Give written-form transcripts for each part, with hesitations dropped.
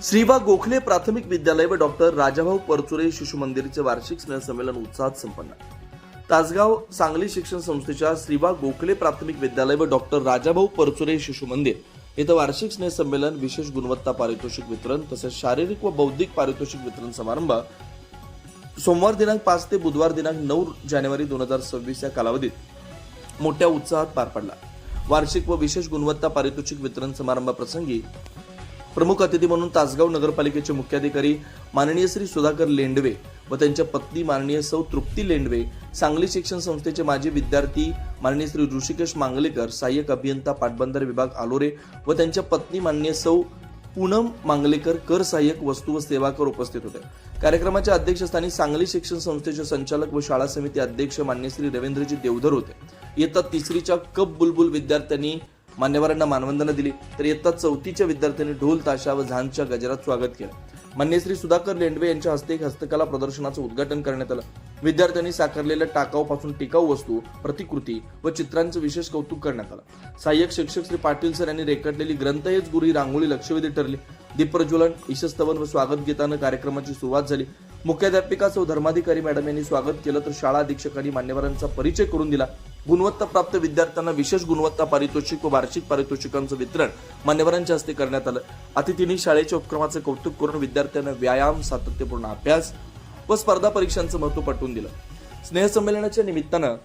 श्रीबा गोखले प्राथमिक विद्यालय व डॉक्टर राजाभाऊ परचुरे शिशु मंदिरचे वार्षिक स्नेहसंमेलन उत्साहात संपन्न. तासगाव सांगली शिक्षण संस्थेच्या श्रीबा गोखले प्राथमिक विद्यालय व डॉक्टर राजाभाऊ परचुरे शिशु मंदिर येथे वार्षिक स्नेहसंमेलन, विशेष गुणवत्ता पारितोषिक वितरण तसेच शारीरिक व बौद्धिक पारितोषिक वितरण समारंभ सोमवार दिनांक 5 ते बुधवार दिनांक 9 जानेवारी 2026 या कालावधीत मोठ्या उत्साहात पार पडला. वार्षिक व विशेष गुणवत्ता पारितोषिक वितरण समारंभाप्रसंगी प्रमुख अतिथी म्हणून तासगाव नगरपालिकेचे मुख्याधिकारी माननीय श्री सुधाकर लेंडवे व त्यांच्या पत्नी माननीय सौ तृप्ती लेंडवे, सांगली शिक्षण संस्थेचे माजी विद्यार्थी माननीय श्री ऋषिकेश मांगलेकर, सहाय्यक अभियंता पाटबंधारे विभाग आलोरे व त्यांच्या पत्नी माननीय सौ पूनम मांगलेकर, कर सहाय्यक वस्तू व सेवा कर उपस्थित होते. कार्यक्रमाच्या अध्यक्षस्थानी सांगली शिक्षण संस्थेचे संचालक व शाळा समिती अध्यक्ष माननीय श्री रवींद्रजी देवधर होते. इयत्ता तिसरीच्या कप बुलबुल विद्यार्थ्यांनी मान्यवरांना मानवंदना दिली, तर इयत्ता चौथीच्या विद्यार्थ्यांनी ढोल ताशा व झांजच्या गजरात स्वागत केलं. माननीय श्री सुधाकर लेंडवे यांच्या हस्ते एक हस्तकला प्रदर्शनाचं उद्घाटन करण्यात आलं. विद्यार्थ्यांनी साकारलेल्या टाकाऊपासून टिकाऊ वस्तू, प्रतिकृती व चित्रांचं विशेष कौतुक करण्यात आलं. सहाय्यक शिक्षक श्री पाटील सर यांनी रेखाटलेली ग्रंथ हेच गुरु ही रांगोळी लक्षवेधी ठरली. दीप प्रज्वलन, ईशस्तवन व स्वागत गीतानं कार्यक्रमाची सुरुवात झाली. मुख्याध्यापिका सौ धर्माधिकारी मॅडम यांनी स्वागत केलं, तर शाळा अधीक्षकांनी मान्यवरांचा परिचय करून दिला. गुणवत्ता प्राप्त विद्यार्थ्यांना विशेष गुणवत्ता पारितोषिक व वार्षिक पारितोषिकांचं वितरण मान्यवरांच्या हस्ते करण्यात आलं. अतिथींनी शाळेच्या उपक्रमाचे कौतुक करून विद्यार्थ्यांना व्यायाम, सातत्यपूर्ण अभ्यास व स्पर्धा परीक्षांचं महत्त्व पटवून दिलं. स्नेहसंमेलनाच्या निमित्तानं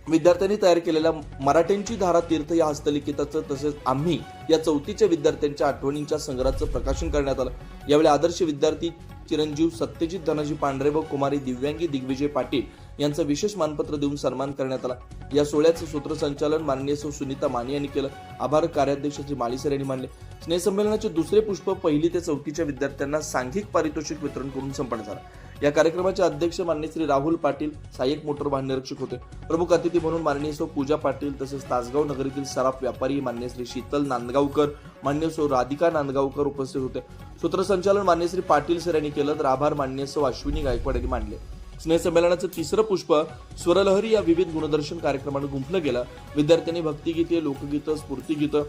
विद्यार्थ्यांनी तयार केलेल्या मराठ्यांची धारा तीर्थ या हस्तलिखिताचं तसेच आम्ही या चौथीच्या विद्यार्थ्यांच्या आठवणींच्या संग्रहाचं प्रकाशन करण्यात आलं. यावेळी आदर्श विद्यार्थी चिरंजीव सत्यजित धनाजी पांढरे व कुमारी दिव्यांगी दिग्विजय पाटील यांचं विशेष मानपत्र देऊन सन्मान करण्यात आला. या सोहळ्याचं सूत्रसंचालन माननीय सौ सुनीता माने यांनी केलं. आभार कार्याध्यक्ष श्री माळीसर यांनी मानले. स्नेहसंमेलनाचे दुसरे पुष्प पहिली ते चौथीच्या विद्यार्थ्यांना सांघिक पारितोषिक वितरण करून संपन्न झालं. या कार्यक्रमाचे अध्यक्ष माननीय श्री राहुल पाटील, सहाय्यक मोटर वाहन निरीक्षक होते. प्रमुख अतिथी म्हणून माननीय सौ पूजा पाटील तसेच तासगाव नगरीतील सराफ व्यापारी माननीय श्री शीतल नांदगावकर, माननीय सौ राधिका नांदगावकर उपस्थित होते. सूत्रसंचालन माननीय श्री पाटील सर यांनी केलं, तर आभार माननीय सौ अश्विनी गायकवाड यांनी मानले. स्नेहसंमेलनाचं तिसरं पुष्प स्वरलहरी या विविध गुणदर्शन कार्यक्रमाने गुंफलं गेलं. विद्यार्थ्यांनी भक्तिगीते, लोकगीतं, स्फूर्तिगीतं,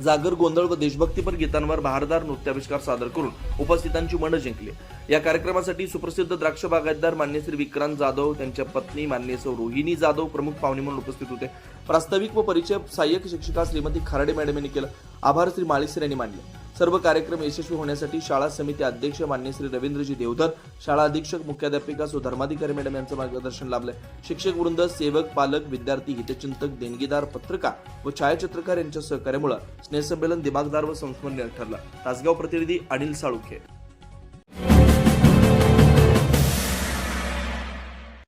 जागर, गोंधळ व देशभक्तीपर गीतांवर बहारदार नृत्याविष्कार सादर करून उपस्थितांची मनं जिंकली. या कार्यक्रमासाठी सुप्रसिद्ध द्राक्ष बागायतदार माननीय श्री विक्रांत जाधव, त्यांच्या पत्नी माननीय सौ रोहिणी जाधव प्रमुख पाहुणे म्हणून उपस्थित होते. प्रास्ताविक व परिचय सहाय्यक शिक्षिका श्रीमती खराडे मॅडम यांनी केलं. आभार श्री माळीसर यांनी मानले. सर्व कार्यक्रम यशस्वी होण्यासाठी शाळा समिती अध्यक्ष माननीय श्री रवींद्रजी देवधर, शाळा अधीक्षक मुख्याध्यापिका सौ धर्माधिकारी मॅडम यांचं मार्गदर्शन लाभलंय. शिक्षक वृंद, सेवक, पालक, विद्यार्थी, हितचिंतक, देणगीदार, पत्रकार व छायाचित्रकार यांच्या सहकार्यामुळे स्नेहसंमेलन दिमागदार व संस्मरणीय ठरलं. तासगाव प्रतिनिधी अनिल साळुखे.